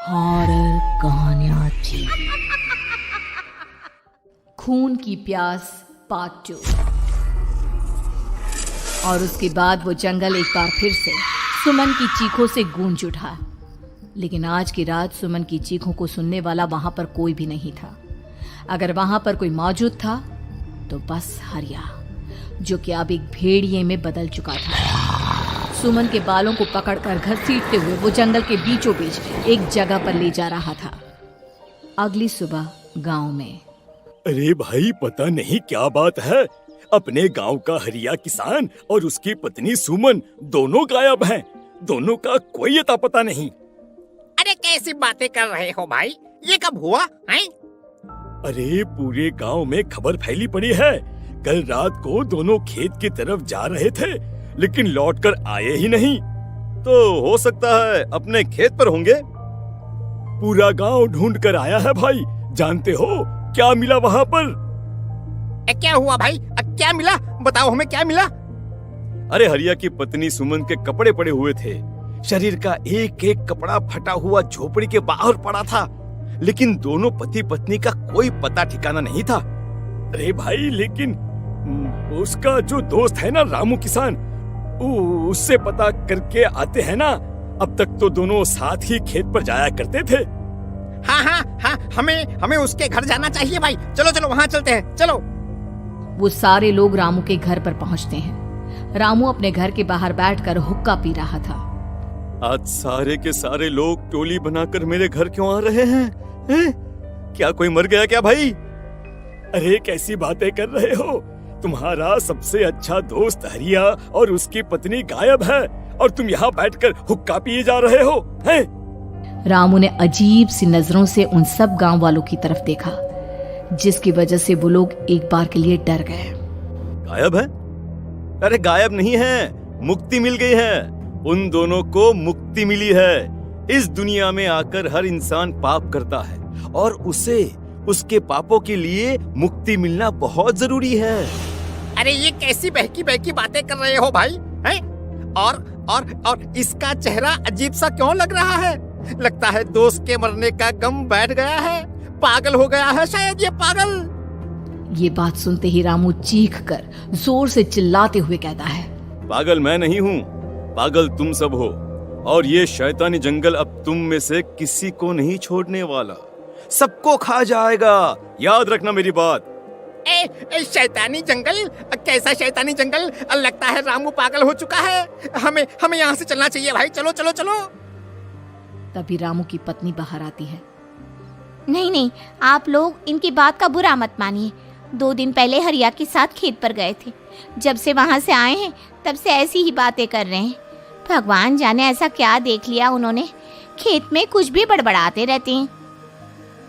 Horror कहानियां थी। खून की प्यास पार्ट 2। और उसके बाद वो जंगल एक बार फिर से सुमन की चीखों से गूंज उठा। लेकिन आज की रात सुमन की चीखों को सुनने वाला वहां पर कोई भी नहीं था। अगर वहां पर कोई मौजूद था तो बस हरिया, जो कि अब एक भेड़िए में बदल चुका था। सुमन के बालों को पकड़कर घसीटते हुए वो जंगल के बीचों बीच एक जगह पर ले जा रहा था। अगली सुबह गांव में। अरे भाई, पता नहीं क्या बात है, अपने गांव का हरिया किसान और उसकी पत्नी सुमन दोनों गायब हैं। दोनों का कोई अता पता नहीं। अरे कैसी बातें कर रहे हो भाई, ये कब हुआ है? अरे पूरे गांव में खबर फैली पड़ी है। कल रात को दोनों खेत की तरफ जा रहे थे, लेकिन लौटकर आए ही नहीं। तो हो सकता है अपने खेत पर होंगे। पूरा गांव ढूंढ कर आया है भाई। जानते हो क्या मिला वहाँ पर? क्या हुआ भाई? क्या मिला? बताओ हमें, क्या मिला? अरे हरिया की पत्नी सुमन के कपड़े पड़े हुए थे। शरीर का एक एक कपड़ा फटा हुआ झोपड़ी के बाहर पड़ा था, लेकिन दोनों पति पत्नी का कोई पता ठिकाना नहीं था। अरे भाई, लेकिन उसका जो दोस्त है ना रामू किसान, उससे पता करके आते हैं ना। अब तक तो दोनों साथ ही खेत पर जाया करते थे। हाँ, हमें उसके घर जाना चाहिए भाई। चलो वहाँ चलते हैं, चलो। वो सारे लोग रामू के घर पर पहुंचते हैं। रामू अपने घर के बाहर बैठकर हुक्का पी रहा था। आज सारे के सारे लोग टोली बनाकर मेरे घर क्यों आ रहे हैं? क्या कोई मर गया क्या भाई? अरे कैसी बातें कर रहे हो? तुम्हारा सबसे अच्छा दोस्त हरिया और उसकी पत्नी गायब है और तुम यहाँ बैठकर हुक्का पिए जा रहे हो, हैं? रामू ने अजीब सी नजरों से उन सब गांव वालों की तरफ देखा, जिसकी वजह से वो लोग एक बार के लिए डर गए। गायब है? अरे गायब नहीं है, मुक्ति मिल गई है। उन दोनों को मुक्ति मिली है। इस दुनिया में आकर हर इंसान पाप करता है और उसे उसके पापों के लिए मुक्ति मिलना बहुत जरूरी है। अरे ये कैसी बहकी बातें कर रहे हो भाई, हैं? और इसका चेहरा अजीब सा क्यों लग रहा है? लगता है दोस्त के मरने का गम बैठ गया है। पागल हो गया है शायद ये पागल। ये बात सुनते ही रामू चीख कर जोर से चिल्लाते हुए कहता है, पागल मैं नहीं हूँ, पागल तुम सब हो। और ये शैतानी जंगल अब तुम में से किसी को नहीं छोड़ने वाला, सबको खा जाएगा। याद रखना मेरी बात। शैतानी जंगल? कैसा शैतानी जंगल? लगता है रामू पागल हो चुका है। हमें यहाँ से चलना चाहिए भाई। चलो। तभी रामू की पत्नी बाहर आती है। नहीं, आप लोग इनकी बात का बुरा मत मानिए। 2 दिन पहले हरिया के साथ खेत पर गए थे। जब से वहाँ से आए हैं तब से ऐसी ही बातें कर रहे हैं। भगवान जाने ऐसा क्या देख लिया उन्होंने, खेत में कुछ भी बड़बड़ाते रहते हैं।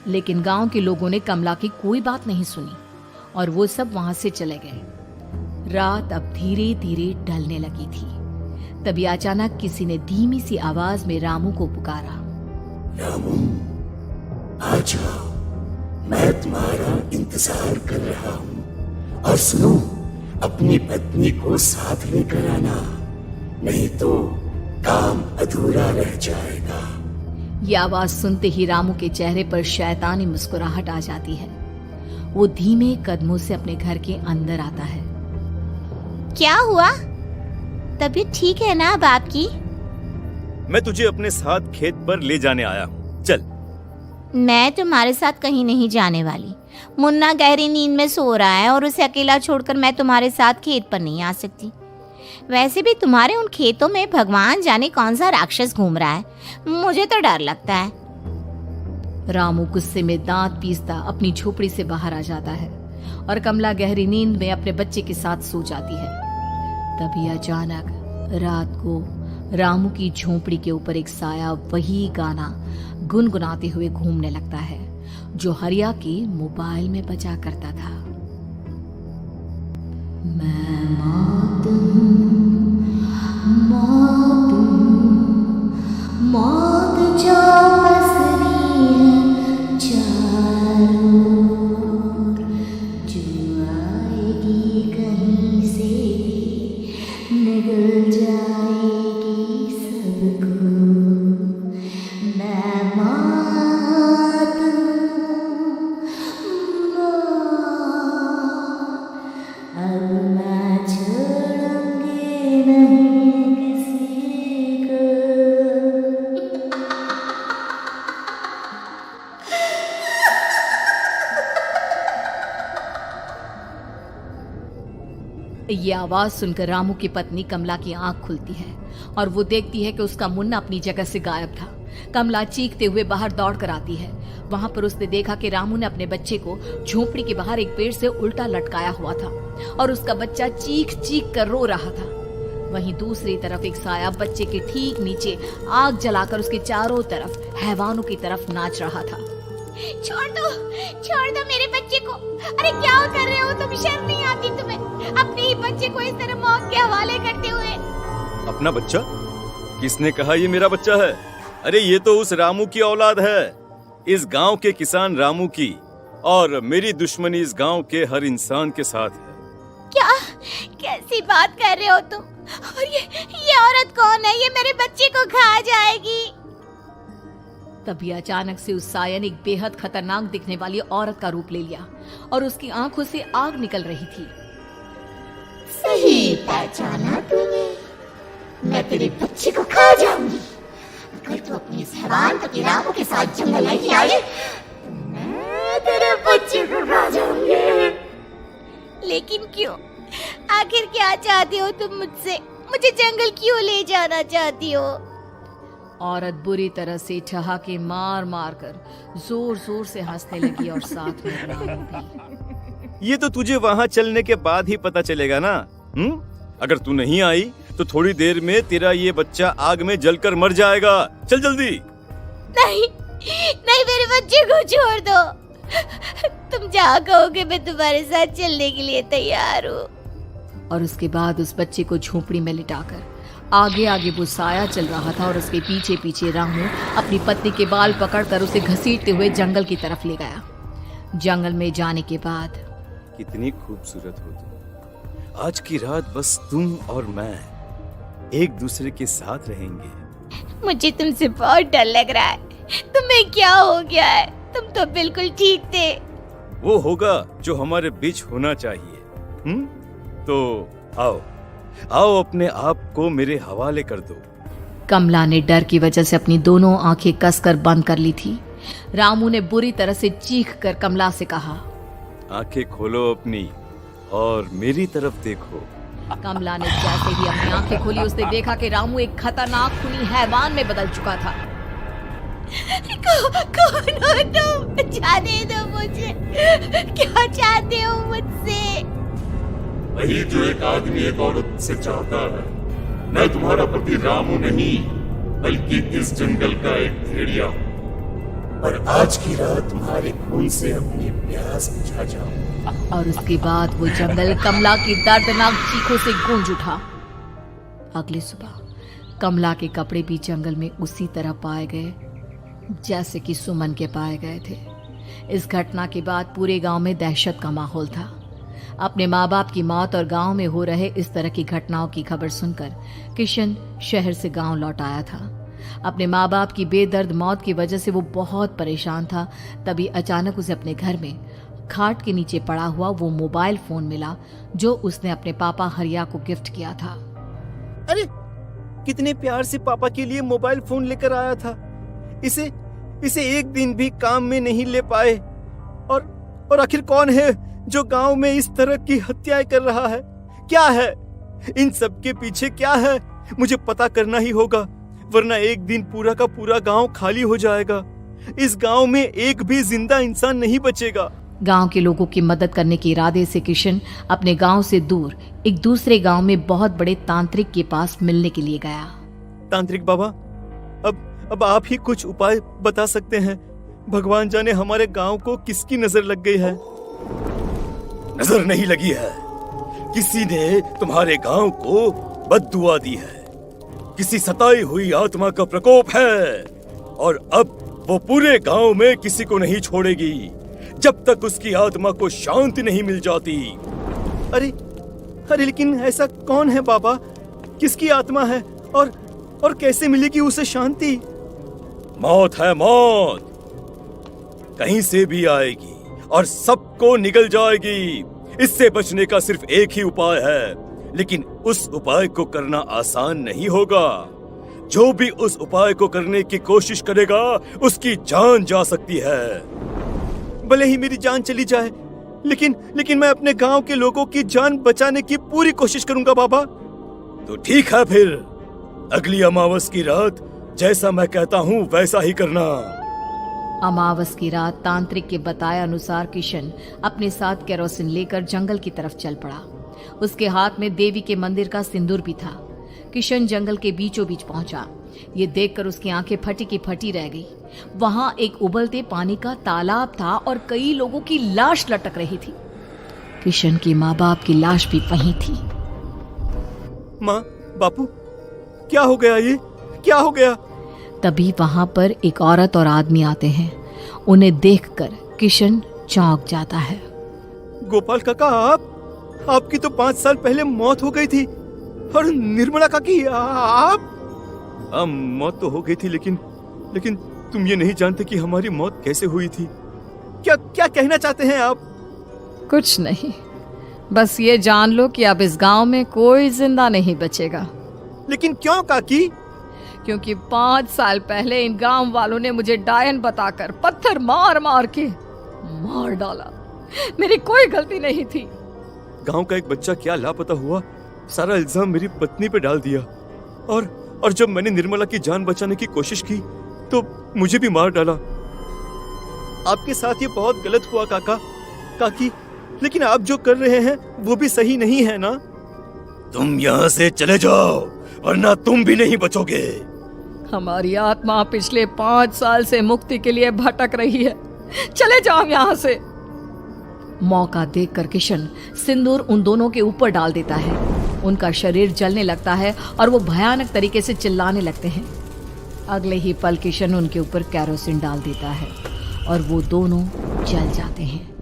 लेकिन गांव के लोगों ने कमला की कोई बात नहीं सुनी और वो सब वहां से चले गए। रात अब धीरे धीरे ढलने लगी थी। तभी अचानक किसी ने धीमी सी आवाज में रामू को पुकारा। रामू, आ जाओ, मैं तुम्हारा इंतजार कर रहा हूँ। और सुनो, अपनी पत्नी को साथ लेकर आना, नहीं तो काम अधूरा रह जाएगा। ये आवाज सुनते ही रामू के चेहरे पर शैतानी मुस्कुराहट आ जाती है। वो धीमे कदमों से अपने घर के अंदर आता है। क्या हुआ? तबीयत ठीक है ना अब आपकी? मैं तुझे अपने साथ खेत पर ले जाने आया हूँ, चल। मैं तुम्हारे साथ कहीं नहीं जाने वाली। मुन्ना गहरी नींद में सो रहा है और उसे अकेला छोड़कर मैं तुम्हारे साथ खेत पर नहीं आ सकती। वैसे भी तुम्हारे उन खेतों में भगवान जाने कौन सा राक्षस घूम रहा है, मुझे तो डर लगता है। रामू गुस्से में दांत पीसता अपनी झोपड़ी से बाहर आ जाता है और कमला गहरी नींद में अपने बच्चे के साथ सो जाती है। तभी अचानक रात को रामू की झोपड़ी के ऊपर एक साया वही गाना गुनगुनाते हुए घूमने लगता है जो हरिया के मोबाइल में बजा करता था। मैं मौत जो पसरी है चारों, जो आएगी कहीं से निगल जाएगी सबको। मैं ये आवाज सुनकर रामू की पत्नी कमला की आंख खुलती है और वो देखती है कि उसका मुन्ना अपनी जगह से गायब था। कमला चीखते हुए बाहर दौड़ कर आती है। वहां पर उसने देखा कि रामू ने अपने बच्चे को झोपड़ी के बाहर एक पेड़ से उल्टा लटकाया हुआ था और उसका बच्चा चीख चीख कर रो रहा था। वहीं दूसरी तरफ एक साया बच्चे के ठीक नीचे आग जलाकर उसके चारों तरफ हैवानों की तरफ नाच रहा था। छोड़ दो मेरे बच्चे को। अरे क्या कर रहे हो तुम? शर्म नहीं आती तुम्हें अपने ही बच्चे को इस तरह मौत के हवाले करते हुए? अपना बच्चा? किसने कहा ये मेरा बच्चा है? अरे ये तो उस रामू की औलाद है, इस गांव के किसान रामू की, और मेरी दुश्मनी इस गांव के हर इंसान के साथ है। क्या कैसी बात कर रहे हो तुम? और ये औरत कौन है? ये मेरे बच्चे को खा जाएगी। तभी अचानक से उस साया ने एक बेहद खतरनाक दिखने वाली औरत का रूप ले लिया और उसकी आंखों से आग निकल रही थी। सही पहचाना तूने, मैं तेरे बच्चे को खा जाऊंगी। अगर तू अपनी इस हैवान तो रामू के साथ जंगल नहीं आए तो मैं तेरे बच्चे को खा जाऊंगी। लेकिन क्यों? आखिर क्या चाहती हो तुम मुझसे? मुझे जंगल क्यों ले जाना चाहती हो? औरत बुरी तरह से ठहाके मार मार कर जोर जोर से हंसने लगी और साथ में रामू भी। ये तो तुझे वहाँ चलने के बाद ही पता चलेगा ना। अगर तू नहीं आई तो थोड़ी देर में तेरा ये बच्चा आग में जलकर मर जाएगा। चल जल्दी। नहीं, मेरे बच्चे को छोड़ दो। तुम जहाँ कहोगे मैं तुम्हारे साथ चलने के लिए तैयार हूँ। और उसके बाद उस बच्चे को झोपड़ी में लिटाकर आगे आगे वो साया चल रहा था और उसके पीछे पीछे रामू अपनी पत्नी के बाल पकड़कर उसे घसीटते हुए जंगल की तरफ ले गया। जंगल में जाने के बाद कितनी खूबसूरत हो तुम। आज की रात बस तुम और मैं एक दूसरे के साथ रहेंगे। मुझे तुमसे बहुत डर लग रहा है। तुम्हें क्या हो गया है? तुम तो बिल्कुल ठीक थे। वो होगा जो हमारे बीच होना चाहिए। तो आओ अपने आप को मेरे हवाले कर दो। कमला ने डर की वजह से अपनी दोनों आंखें कसकर बंद कर ली थी। रामू ने बुरी तरह से चीख कर कमला से कहा, आंखें खोलो अपनी और मेरी तरफ देखो। कमला ने जैसे ही अपनी आंखें खोली उसने देखा कि रामू एक खतरनाक खूनी हैवान में बदल चुका था। कौन हो तुम? जाने दो मुझे। क्या चाहते हो मुझसे? वही जो एक आदमी एक औरत से चाहता है। मैं तुम्हारा पति रामू नहीं, बल्कि इस जंगल का एक भेड़िया हूँ, और आज की रात तुम्हारे खून से अपनी प्यास बुझा जाऊं। और उसके बाद वो जंगल कमला की दर्दनाक चीखों से गूंज उठा। अगली सुबह कमला के कपड़े भी जंगल में उसी तरह पाए गए जैसे कि सुमन के पाए गए थे। इस घटना के बाद पूरे गांव में दहशत का माहौल था। अपने माँ बाप की मौत और गांव में हो रहे इस तरह की घटनाओं की खबर सुनकर किशन शहर से गांव लौट आया था। अपने माँ बाप की बेदर्द मौत की वजह से वो बहुत परेशान था। तभी अचानक उसे अपने घर में खाट के नीचे पड़ा हुआ वो मोबाइल फोन मिला जो उसने अपने पापा हरिया को गिफ्ट किया था। अरे कितने प्यार से पापा के लिए मोबाइल फोन लेकर आया था। इसे एक दिन भी काम में नहीं ले पाए। और आखिर कौन है जो गांव में इस तरह की हत्याएं कर रहा है? क्या है इन सब के पीछे? क्या है? मुझे पता करना ही होगा, वरना एक दिन पूरा का पूरा गांव खाली हो जाएगा। इस गांव में एक भी जिंदा इंसान नहीं बचेगा। गांव के लोगों की मदद करने के इरादे से किशन अपने गांव से दूर एक दूसरे गांव में बहुत बड़े तांत्रिक के पास मिलने के लिए गया। तांत्रिक बाबा, अब आप ही कुछ उपाय बता सकते हैं। भगवान जाने हमारे गांव को किसकी नजर लग गई है। नजर नहीं लगी है, किसी ने तुम्हारे गांव को बद्दुआ दी है। किसी सताई हुई आत्मा का प्रकोप है और अब वो पूरे गांव में किसी को नहीं छोड़ेगी जब तक उसकी आत्मा को शांति नहीं मिल जाती। अरे लेकिन ऐसा कौन है बाबा? किसकी आत्मा है और कैसे मिलेगी उसे शांति? मौत है मौत, कहीं से भी आएगी और सबको निगल जाएगी। इससे बचने का सिर्फ एक ही उपाय है, लेकिन उस उपाय को करना आसान नहीं होगा। जो भी उस उपाय को करने की कोशिश करेगा उसकी जान जा सकती है। भले ही मेरी जान चली जाए, लेकिन मैं अपने गांव के लोगों की जान बचाने की पूरी कोशिश करूंगा बाबा। तो ठीक है, फिर अगली अमावस की रात जैसा मैं कहता हूँ वैसा ही करना। अमावस की रात तांत्रिक के बताए अनुसार किशन अपने साथ केरोसिन लेकर जंगल की तरफ चल पड़ा। उसके हाथ में देवी के मंदिर का सिंदूर भी था। किशन जंगल के बीचों बीच पहुंचा। ये देखकर उसकी आंखें फटी की फटी रह गई। वहां एक उबलते पानी का तालाब था और कई लोगों की लाश लटक रही थी। किशन के माँ बाप की लाश भी वहीं थी। माँ, बापू, क्या हो गया? ये क्या हो गया? तभी वहां पर एक औरत और आदमी आते हैं। उन्हें देखकर किशन चौंक जाता है। गोपाल काका, आपकी तो 5 साल पहले मौत हो गई थी। और निर्मला काकी, आप? मौत तो हो गई थी, लेकिन तुम ये नहीं जानते कि हमारी मौत कैसे हुई थी। क्या कहना चाहते हैं आप? कुछ नहीं, बस ये जान लो कि अब इस गांव में कोई जिंदा नहीं बचेगा। लेकिन क्यों काकी? क्योंकि 5 साल पहले इन गांव वालों ने मुझे डायन बताकर पत्थर मार मार के मार डाला। मेरी कोई गलती नहीं थी। गांव का एक बच्चा क्या लापता हुआ, सारा इल्जाम मेरी पत्नी पे डाल दिया। और जब मैंने निर्मला की जान बचाने की कोशिश की तो मुझे भी मार डाला। आपके साथ ये बहुत गलत हुआ काकी, लेकिन आप जो कर रहे हैं वो भी सही नहीं है ना? तुम यहाँ से चले जाओ वरना तुम भी नहीं बचोगे। हमारी आत्मा पिछले 5 साल से मुक्ति के लिए भटक रही है। चले जाओ यहाँ से। मौका देखकर किशन सिंदूर उन दोनों के ऊपर डाल देता है। उनका शरीर जलने लगता है और वो भयानक तरीके से चिल्लाने लगते हैं। अगले ही पल किशन उनके ऊपर केरोसिन डाल देता है और वो दोनों जल जाते हैं।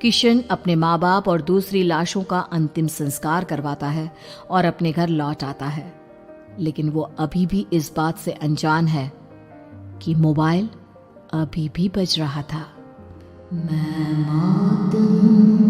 किशन अपने माँ बाप और दूसरी लाशों का अंतिम संस्कार करवाता है और अपने घर लौट आता है, लेकिन वो अभी भी इस बात से अनजान है कि मोबाइल अभी भी बज रहा था। मैं मौत हूँ।